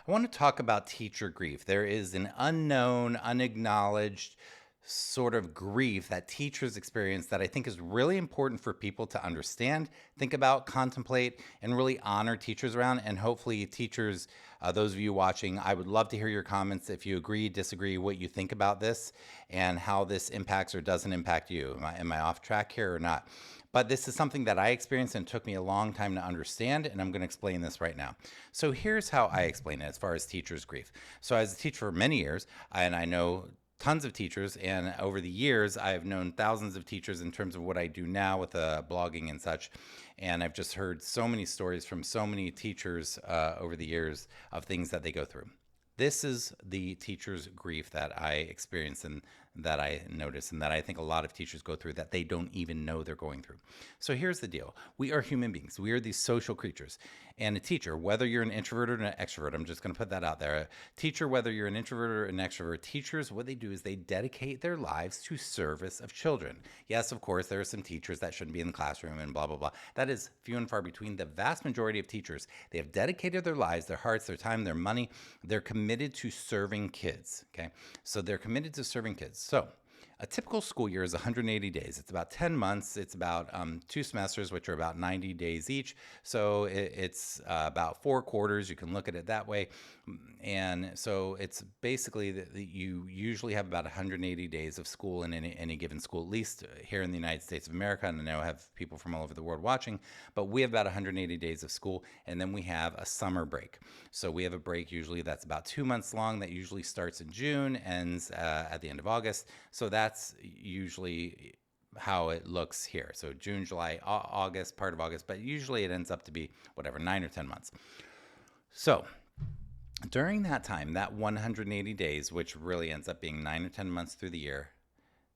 I want to talk about teacher grief. There is an unknown, unacknowledged sort of grief that teachers experience that I think is really important for people to understand, think about, contemplate, and really honor teachers around. And hopefully, teachers, those of you watching, I would love to hear your comments if you agree, disagree, what you think about this, and how this impacts or doesn't impact you. Am I off track here or not? But this is something that I experienced and it took me a long time to understand, and I'm going to explain this right now. So here's how I explain it as far as teachers' grief. So as a teacher for many years, and I know tons of teachers, and over the years I've known thousands of teachers in terms of what I do now with blogging and such, and I've just heard so many stories from so many teachers over the years of things that they go through. This is the teacher's grief that I experience and that I notice and that I think a lot of teachers go through that they don't even know they're going through. So here's the deal. We are human beings. We are these social creatures. And a teacher, whether you're an introvert or an extrovert, I'm just going to put that out there. A teacher, whether you're an introvert or an extrovert, teachers, what they do is they dedicate their lives to service of children. Yes, of course, there are some teachers that shouldn't be in the classroom and blah, blah, blah. That is few and far between. The vast majority of teachers, they have dedicated their lives, their hearts, their time, their money. They're committed to serving kids. Okay. So they're committed to serving kids. So a typical school year is 180 days. It's about 10 months. It's about 2 semesters, which are about 90 days each. So it's about 4 quarters. You can look at it that way. And so it's basically that you usually have about 180 days of school in any given school, at least here in the United States of America. And I know I have people from all over the world watching, but we have about 180 days of school. And then we have a summer break. So we have a break usually that's about 2 months long that usually starts in June, ends at the end of August. So that's usually how it looks here. So June, July, August, part of August, but usually it ends up to be whatever, 9 or 10 months. So during that time, that 180 days, which really ends up being 9 or 10 months through the year,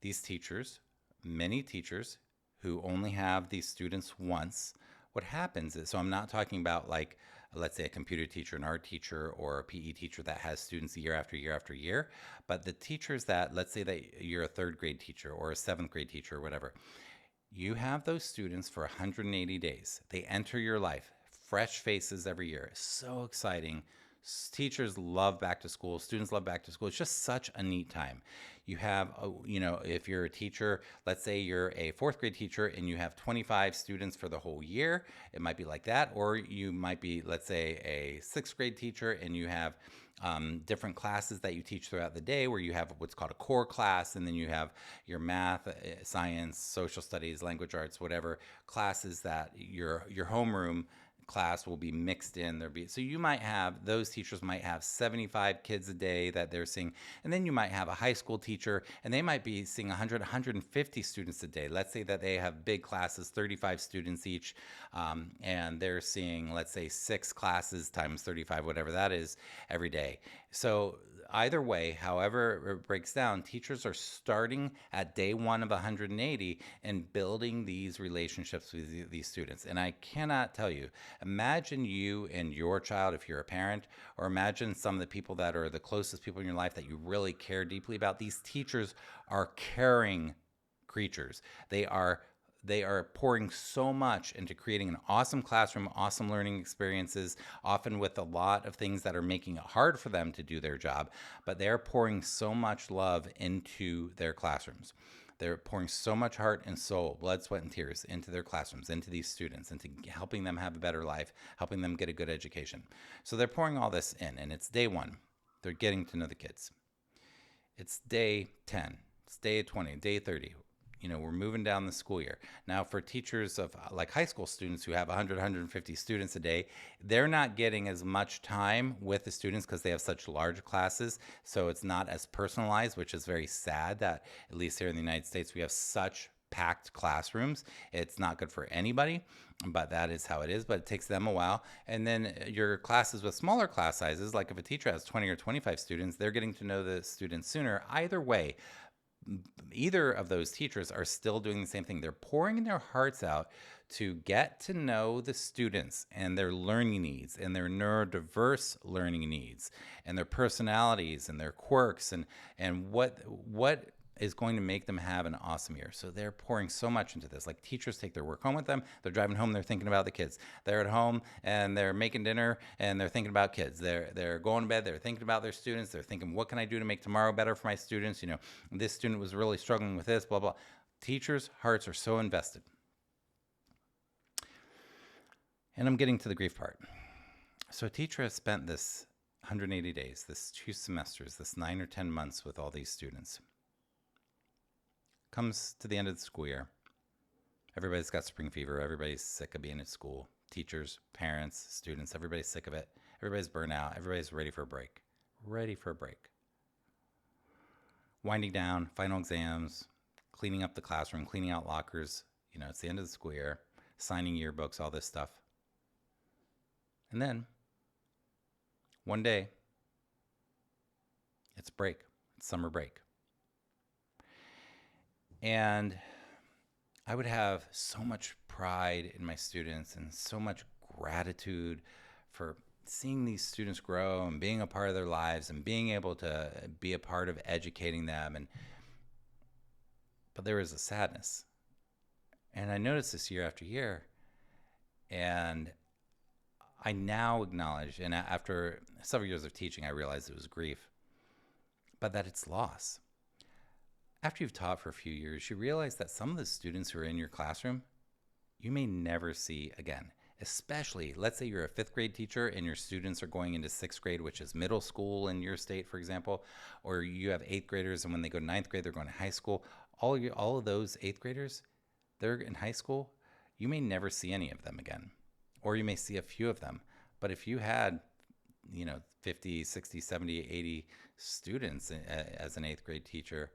these teachers, many teachers who only have these students once, what happens is, so I'm not talking about like, let's say a computer teacher, an art teacher, or a PE teacher that has students year after year after year, but the teachers that, let's say that you're a third grade teacher or a seventh grade teacher or whatever, you have those students for 180 days. They enter your life, fresh faces every year. So exciting. Teachers love back to school. Students love back to school. It's just such a neat time. You have, if you're a teacher, let's say you're a fourth grade teacher and you have 25 students for the whole year, it might be like that. Or you might be, let's say, a sixth grade teacher and you have different classes that you teach throughout the day where you have what's called a core class, and then you have your math, science, social studies, language arts, whatever classes that your homeroom class will be mixed in. So you might have, those teachers might have 75 kids a day that they're seeing, and then you might have a high school teacher and they might be seeing 100, 150 students a day. Let's say that they have big classes, 35 students each, and they're seeing, let's say, 6 classes times 35, whatever that is, every day. So either way, however it breaks down, teachers are starting at day one of 180 and building these relationships with these students. And I cannot tell you, imagine you and your child, if you're a parent, or imagine some of the people that are the closest people in your life that you really care deeply about. These teachers are caring creatures. They are pouring so much into creating an awesome classroom, awesome learning experiences, often with a lot of things that are making it hard for them to do their job, but they're pouring so much love into their classrooms. They're pouring so much heart and soul, blood, sweat, and tears into their classrooms, into these students, into helping them have a better life, helping them get a good education. So they're pouring all this in, and it's day one. They're getting to know the kids. It's day 10. It's day 20, day 30. We're moving down the school year. Now, for teachers of like high school students who have 100, 150 students a day, they're not getting as much time with the students because they have such large classes. So it's not as personalized, which is very sad that, at least here in the United States, we have such packed classrooms. It's not good for anybody, but that is how it is. But it takes them a while. And then your classes with smaller class sizes, like if a teacher has 20 or 25 students, they're getting to know the students sooner. Either way, either of those teachers are still doing the same thing. They're pouring their hearts out to get to know the students and their learning needs and their neurodiverse learning needs and their personalities and their quirks and what is going to make them have an awesome year. So they're pouring so much into this. Like teachers take their work home with them. They're driving home, they're thinking about the kids. They're at home and they're making dinner and they're thinking about kids. They're going to bed, they're thinking about their students. They're thinking, what can I do to make tomorrow better for my students? You know, this student was really struggling with this, blah, blah. Teachers' hearts are so invested. And I'm getting to the grief part. So a teacher has spent this 180 days, this 2 semesters, this 9 or 10 months with all these students. Comes to the end of the school year. Everybody's got spring fever. Everybody's sick of being at school. Teachers, parents, students, everybody's sick of it. Everybody's burnt out. Everybody's ready for a break. Ready for a break. Winding down, final exams, cleaning up the classroom, cleaning out lockers. You know, it's the end of the school year, signing yearbooks, all this stuff. And then, one day, it's break. It's summer break. And I would have so much pride in my students and so much gratitude for seeing these students grow and being a part of their lives and being able to be a part of educating them. But there was a sadness. And I noticed this year after year. And I now acknowledge, and after several years of teaching, I realized it was grief, but that it's loss. After you've taught for a few years, you realize that some of the students who are in your classroom, you may never see again. Especially, let's say you're a 5th grade teacher and your students are going into 6th grade, which is middle school in your state, for example, or you have 8th graders and when they go to 9th grade, they're going to high school. All of those 8th graders, they're in high school, you may never see any of them again, or you may see a few of them. But if you had, 50, 60, 70, 80 students as an 8th grade teacher,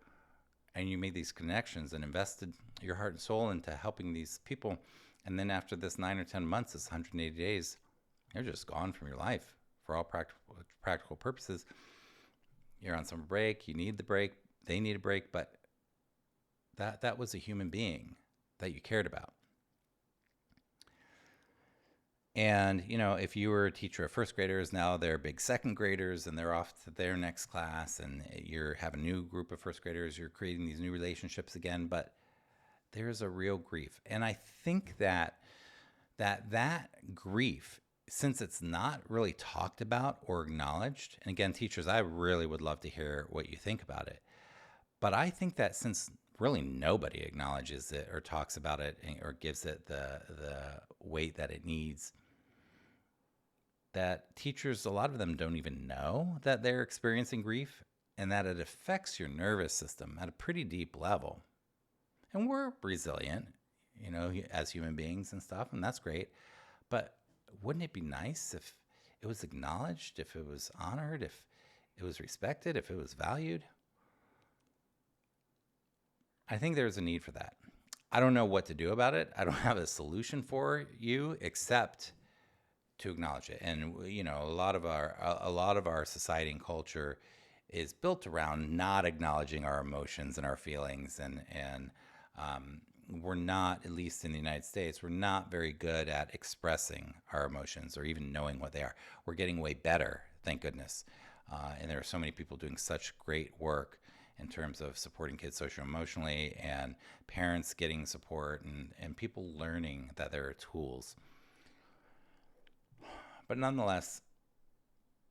and you made these connections and invested your heart and soul into helping these people, and then after this 9 or 10 months, this 180 days, they're just gone from your life for all practical purposes. You're on summer break, you need the break, they need a break, but that was a human being that you cared about. And, if you were a teacher of 1st graders, now they're big 2nd graders and they're off to their next class and you have a new group of 1st graders, you're creating these new relationships again, but there's a real grief. And I think that grief, since it's not really talked about or acknowledged, and again, teachers, I really would love to hear what you think about it. But I think that since really nobody acknowledges it or talks about it or gives it the weight that it needs, that teachers, a lot of them don't even know that they're experiencing grief and that it affects your nervous system at a pretty deep level. And we're resilient, as human beings and stuff, and that's great. But wouldn't it be nice if it was acknowledged, if it was honored, if it was respected, if it was valued? I think there's a need for that. I don't know what to do about it. I don't have a solution for you except to acknowledge it. And a lot of our society and culture is built around not acknowledging our emotions and our feelings, and we're not, at least in the United States, we're not very good at expressing our emotions or even knowing what they are. We're getting way better, thank goodness. And there are so many people doing such great work in terms of supporting kids socio-emotionally and parents getting support and people learning that there are tools. But nonetheless,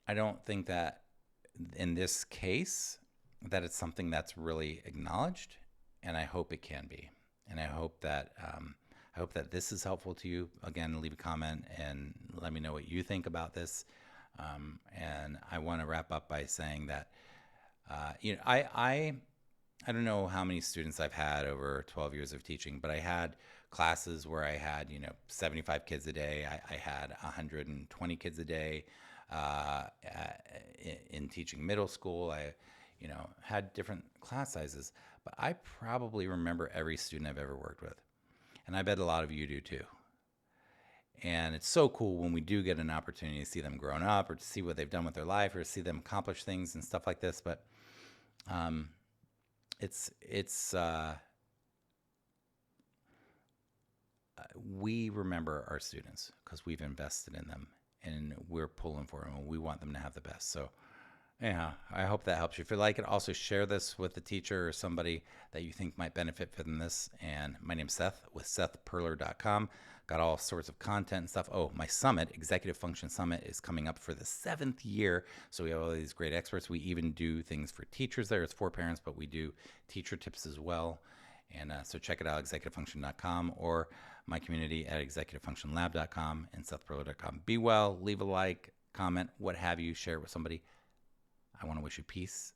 I don't think that in this case that it's something that's really acknowledged, and I hope it can be. And I hope that this is helpful to you. Again, leave a comment and let me know what you think about this. And I want to wrap up by saying that I don't know how many students I've had over 12 years of teaching, but I had classes where I had 75 kids a day. I had 120 kids a day in teaching middle school. I had different class sizes, but I probably remember every student I've ever worked with, and I bet a lot of you do too. And it's so cool when we do get an opportunity to see them growing up or to see what they've done with their life or to see them accomplish things and stuff like this. But we remember our students because we've invested in them and we're pulling for them and we want them to have the best. So Yeah, I hope that helps you. If you like it, also share this with a teacher or somebody that you think might benefit from this. And my name's Seth with SethPerler.com. Got all sorts of content and stuff. Oh, my summit, Executive Function Summit, is coming up for the 7th year. So we have all these great experts. We even do things for teachers there. It's for parents, but we do teacher tips as well. And so check it out, executivefunction.com, or my community at executivefunctionlab.com and SethPerler.com. Be well, leave a like, comment, what have you, share it with somebody. I want to wish you peace,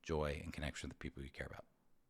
joy, and connection with the people you care about.